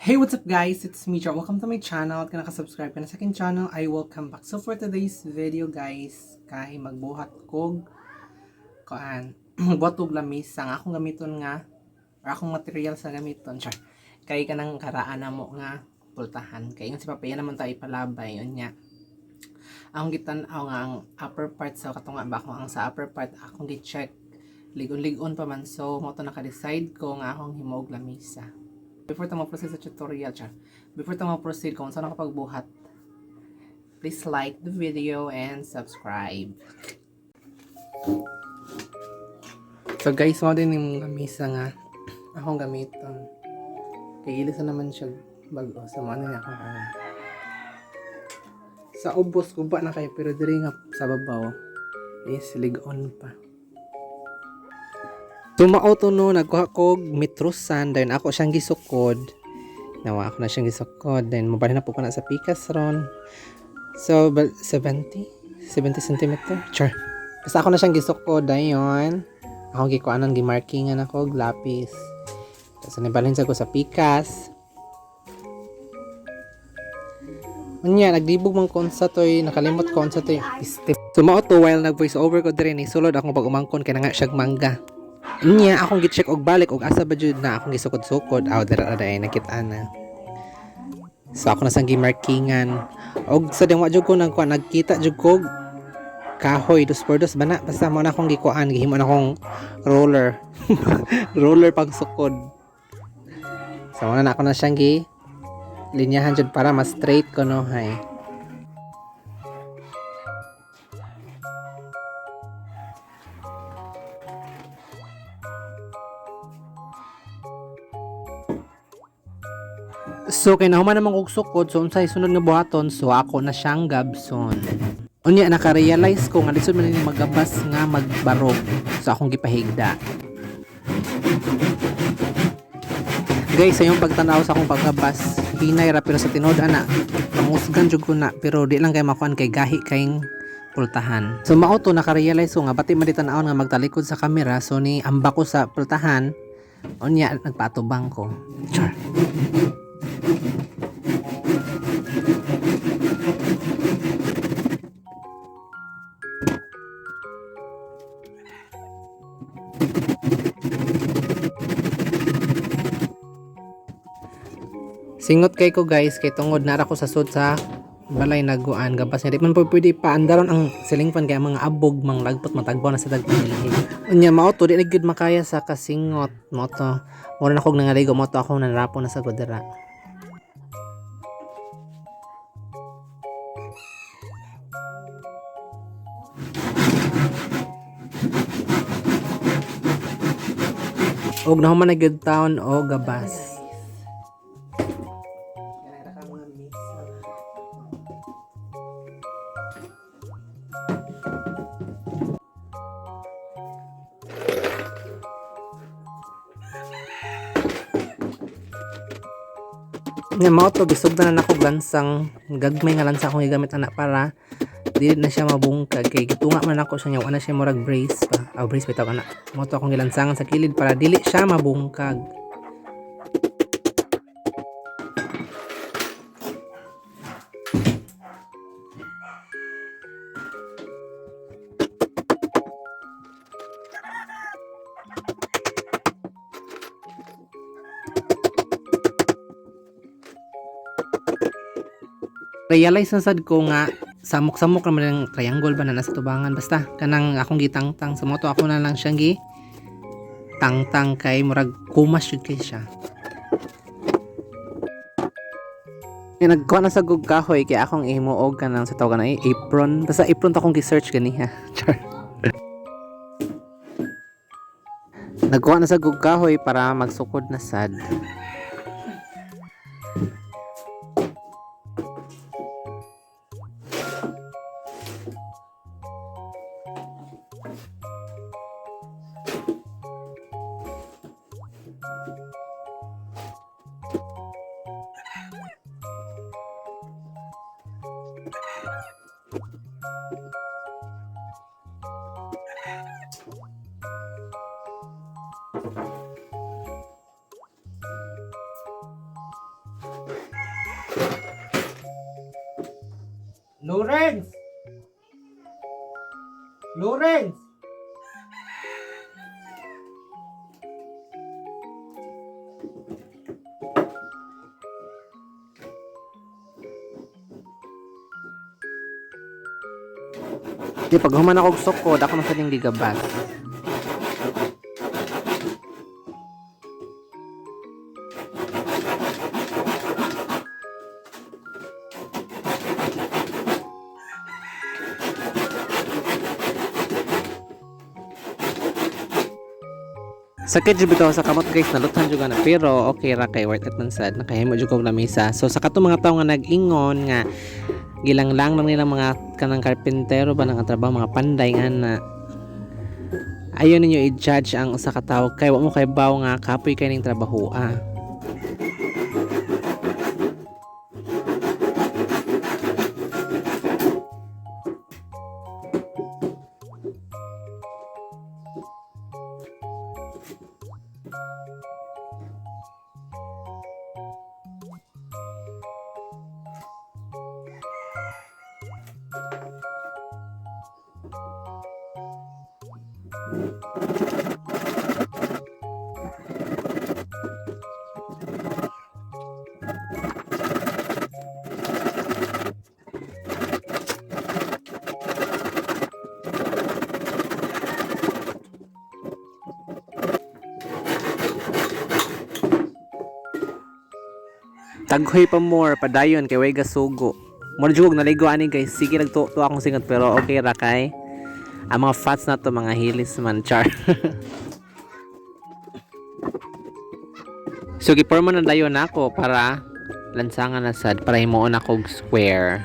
Hey, what's up guys? It's me, Jar. Welcome to my channel. At kung nakasubscribe ka na sa aking channel, I welcome back. So for today's video guys, kay magbuhat kog magbuhat og lamis ang akong gamiton nga or akong material sa gamiton. Char. Kay kanang karaan na mo nga pultahan. Kay yung si papaya naman tayo ipalabay unya. Akong gitan-aw nga ang upper part sa katunga ba ko ang sa upper part akong gi-check ligon-ligon pa man, so mo to naka-decide ko nga akong himog lamisa. Before ta ma-proceed sa tutorial, before ta ma-proceed kung saan nakapagbuhat, please like the video and subscribe. So guys, mo din yung lamisa nga akong gamiton. Kay ilisa naman siya bago sa mga niya akong sa ubos ko ba na kayo, pero diri nga sa babaw is ligon pa. Tumauto no, nagkuha ko mitrusan, then ako siyang gisukod. Nawa ako na siyang gisukod, then mabalhin na po ko na sa pikas ron. So, 70 cm. Char. Basta ako na siyang gisukod, dayon. Ako gikuanan, gimarkingan ako, lapis. Tapos nabalhin sa ko sa pikas. Unya, nagdibog mang konsa to'y, nakalimot konsa to'y. Tumauto while nag-voice over ko din, sulod akong pag-umangkon, kaya nga siyang mangga. Nya akong gi-check og balik og asa ba jud na akong gisukod-sukod dira ay nakita na. So ako na sang gimarkingan og sa dingwa jud ko nagkita jud ko kahoy dos por dos bana basta mo na akong gikuan gihimo na akong roller roller pag sukod. So na ako na siyang gi linyahan jud para mas straight ko no hay. So kay nahuman namang og sukod, so unsay sunod nga buhaton, so ako na siyang gabson. Unya naka-realize ko nga lisod man ni magabas nga magbarog. So akong gipahigda. Guys, sa yung pagtanaw sa akong pagkabas, hinay ra pero sa tinud ana, pamusgan jud ko na pero di lang kay makuan kay gahi kayong pultahan. So mao to naka-realize ko nga bati man ditan-awon nga magtalikod sa kamera, so ni amba ko sa pultahan. Unya nagpatubang ko. Char. Singot kay ko guys, kay tungod nara ko sa sud sa balay naguan gabas nga di man po pwede paandaron ang ceiling fan kay mga abog mang lagpot matagbaw na sa dagpilihig. Unya mao to di na gyud makaya sa kasingot mo to. Mura na kog nangaligo mo to ako nanrapo na sa gudera. Og nahuman na gyud taon o gabas. Nga mao to bisog na nako lansang gagmay nga lansa akong gigamit ana para dili na siya mabungkag kay gitunga man ako sa nya wala siya murag brace pa brace bitaw ana mo to akong gilansangan sa kilid para dili siya mabungkag. Realize na sad ko nga samok-samok naman ang triangle ba na nasa tubangan, basta kanang akong gitangtang sa moto ako na lang siyang gi tangtang kay murag kumas jud kay siya. Nagkuha na sa gug kahoy kay akong ihimuog kanang sa tawag na apron, basta apron ta akong gi-search ganiha. Nagkuha na sa gug kahoy para magsukod na sad. Lawrence! Lawrence! Di pag human ako og sukod, ako nang saling gigabas. Sakit jud bitaw sa kamot guys, naluthan jud na, pero okay ra kay worth it man sad, nakahimo jud kog lamisa. So sa kato mga tawo nga nag-ingon nga gilanglang lang nila mga kanang karpentero ba nang trabaho, mga panday nga na ayon ninyo i-judge ang usa ka tawo kay wa mo kay baw nga kapoy kay ning trabaho. Taghoy pa more padayon kay way gasugo. Mo jug naligo ani guys. Sige nagtuto akong singot pero okay ra kay ang mga fats na to mga hilis man char. So giporma na dayon ako para lansangan na sad para himuon ako square.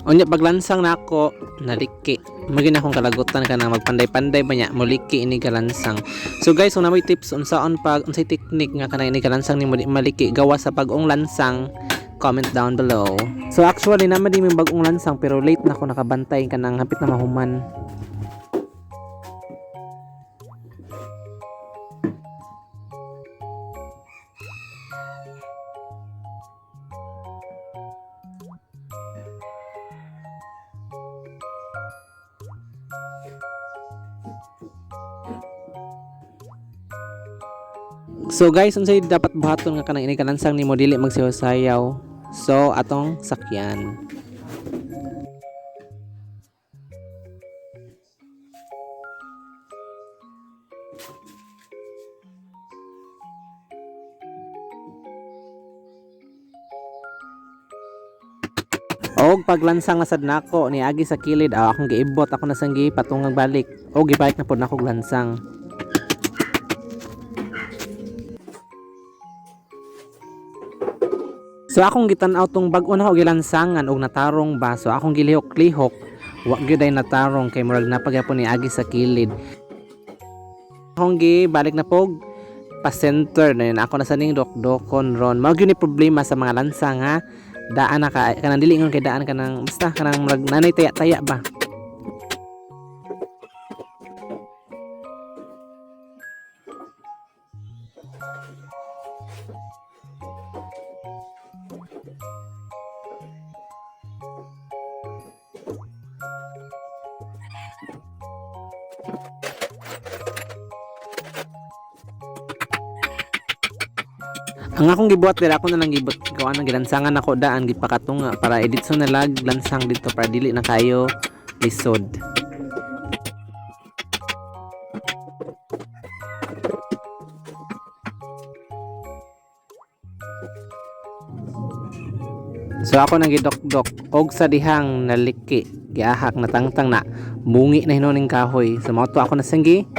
Unya paglansang nako naliki. Magin akong kalagutan ka na magpanday-panday ba niya muliki ini kalansang. So guys, kung na may tips unsaon pag unsay technique nga kana ini kalansang ni maliki gawa sa pag-ong lansang, comment down below. So actually naman din may bag-ong lansang pero late na ako nakabantay kanang hapit na mahuman. So guys, unsay dapat buhaton nga kanang ini kalansang nimo dili magsayaw-sayaw. So atong sakyan. Og paglansang nasad nako ni agi sa kilid, akong giibot ako na sanggi patungang balik. Og gibalik na pud nako lansang. So akong gitan-aw tong bag-o na ako gilansangan og natarong ba. So akong gilihok-lihok, wa gyud ay natarong kay murag napagyapon ni agi sa kilid. Akong gibalik na pog pa-center na ako na sa ning dokdokon ron. Mao gyud ni problema sa mga lansang ha. Daan na ka kanang dili ngon kay daan kanang basta kanang murag nanay taya-taya ba. Ang akong gibuhat dira ako na lang gibot gawa ng gilansangan ako daan gipakatunga para edit so na lag lansang dito para dili na kayo lisod. So ako nang gidokdok og sa dihang naliki giahak na tangtang na bungi na hinuning kahoy. So mao to ako nasanggi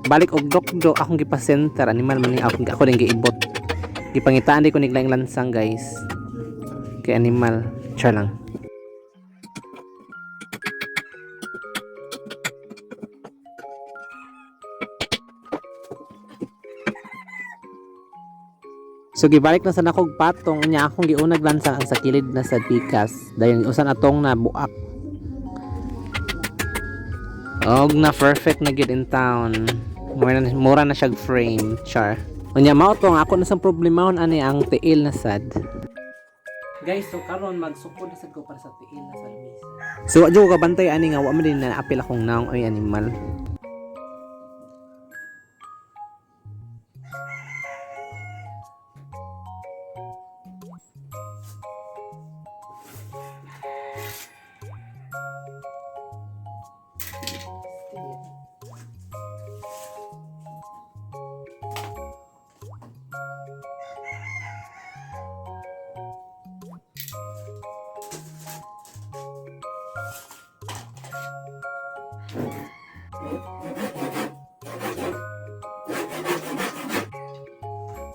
balik og dokdok akong gipasenter animal man ni ako ning giibot. Gipangitaan di ko niglaing lansang guys kay animal char lang. So gibalik na sa nakog patong nya akong giunag lansang ang sa kilid na sa pikas dayon usan atong na buak. Og na perfect na gid in town. Mura na siyag frame, char. Unya mao to nga ako na sang problemahon ani ang tiil na sad. Guys, so karon magsukod na sad ko para sa tiil na sad misa. So wa jud ko kabantay ani nga wa man din na apil akong naong ay animal.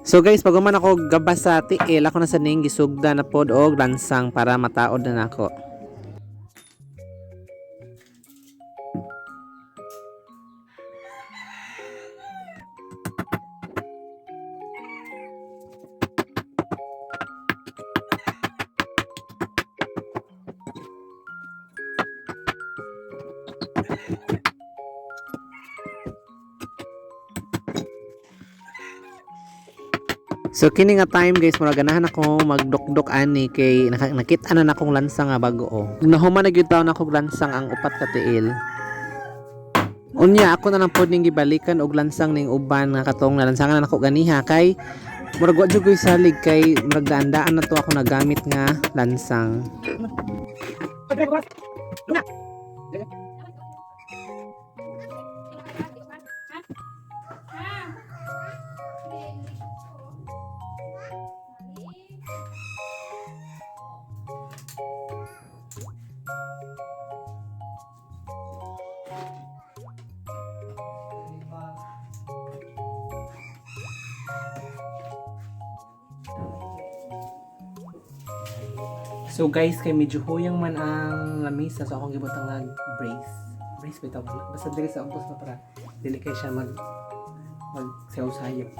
So guys, pag man ako gabas sa tiil, ako na sa ning gisugda na pod og lansang para mataod na nako. So kini nga time guys, mura ganahan ako magdokdok ani kay nakita na akong lansang nga bago. Nahuman na gyud taon ako lansang ang upat ka tiil. Unya ako na lang pod ning gibalikan og lansang ning uban nga katong nalansangan na nako ganiha kay murag wa jud koy salig kay murag daandaan na to ako nagamit nga lansang. So guys, kay medyo huyang man ang lamisa, so akong gibutang nga brace bitaw. Basta dili sa ubos na para dili kay siya mag sayaw-sayaw.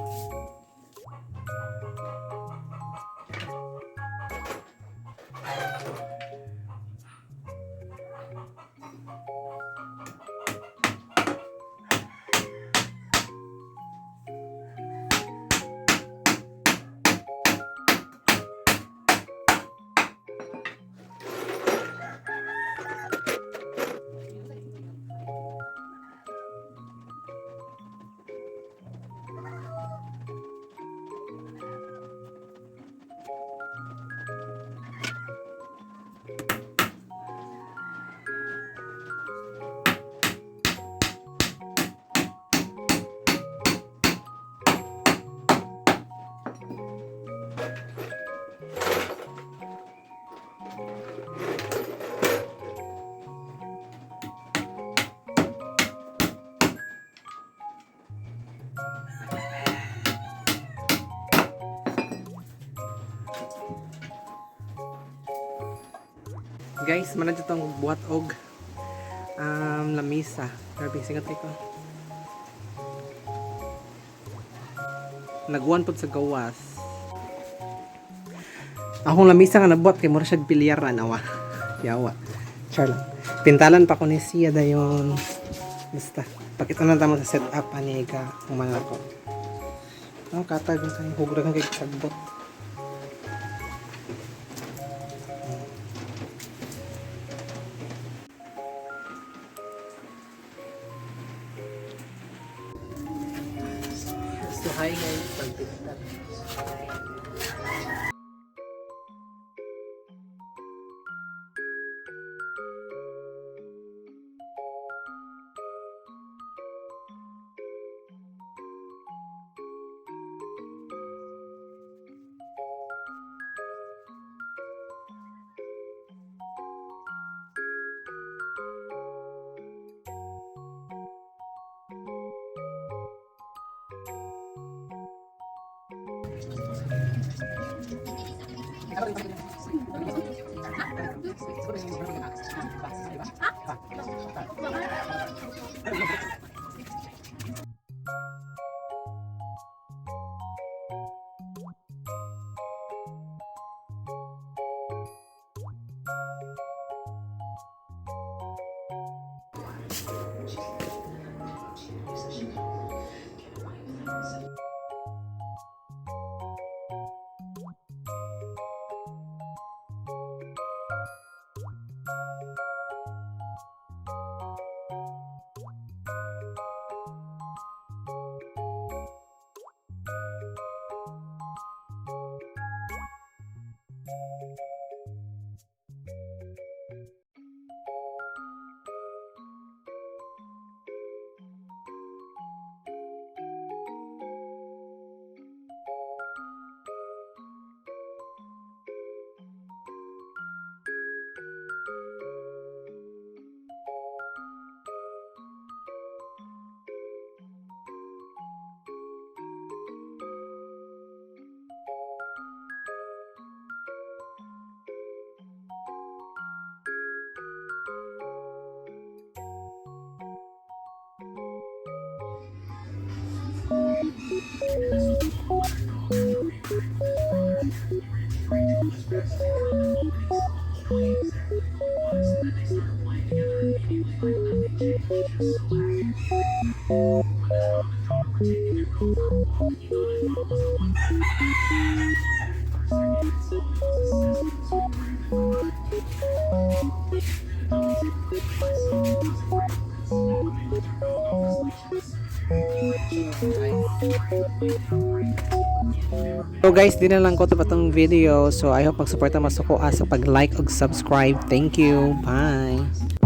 Guys, man na itong buhat og lamisa. Grabe, singat ko. Nagwan pod sa gawas. Akong lamisa nga nabuhat kay mura siya bilyar na nawa. Yawa. Char lang. Pintalan pa ko ni siya dayon. Basta. Pakita na tamo sa setup ani ka humana ko. Ang katag sa hugra kang kay sagbot. So hi guys, pag-tiktak. So guys, di na lang ko ito patong video. So I hope magsuporta mas ako sa pag-like ug subscribe. Thank you. Bye.